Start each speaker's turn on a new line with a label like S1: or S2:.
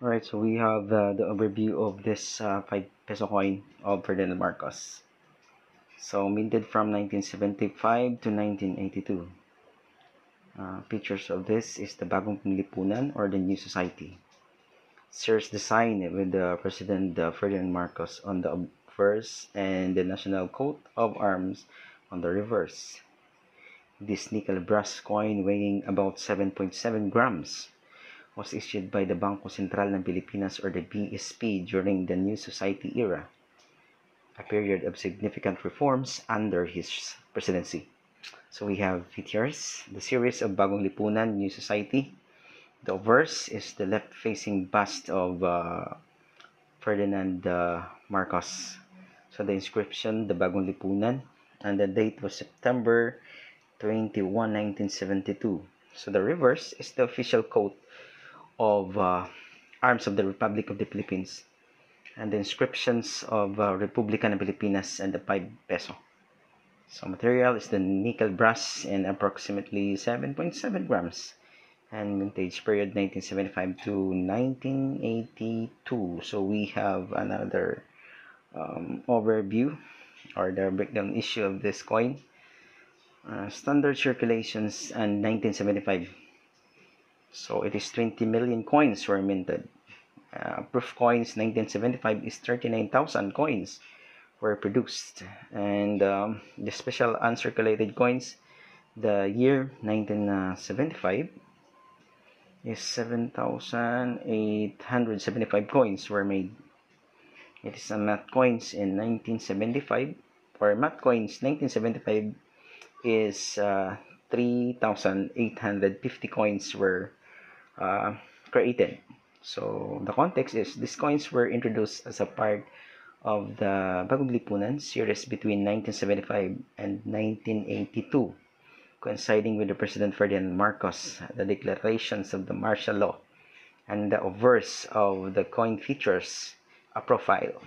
S1: Alright, so we have the overview of this 5 peso coin of Ferdinand Marcos. So minted from 1975 to 1982. Pictures of this is the Bagong Lipunan or the New Society. Series design with the President Ferdinand Marcos on the obverse and the national coat of arms on the reverse. This nickel brass coin weighing about 7.7 grams was issued by the Bangko Sentral ng Pilipinas or the BSP during the New Society era, a period of significant reforms under his presidency. So we have features, the series of Bagong Lipunan, New Society. The obverse is the left-facing bust of Ferdinand Marcos. So the inscription, the Bagong Lipunan, and the date was September 21, 1972. So the reverse is the official coat of arms of the Republic of the Philippines and the inscriptions of Republika ng Pilipinas and the 5 peso. So material is the nickel brass and approximately 7.7 grams and vintage period 1975 to 1982. So we have another overview or the breakdown issue of this coin. Standard circulations and 1975. So it is 20 million coins were minted. Proof coins 1975 is 39,000 coins were produced, and the special uncirculated coins, the year 1975 is 7,875 coins were made. It is a matte coins in 1975, or matte coins 1975 is 3,850 coins were created. So the context is these coins were introduced as a part of the Bagong Lipunan series between 1975 and 1982, coinciding with the President Ferdinand Marcos, the declarations of the martial law, and the obverse of the coin features a profile.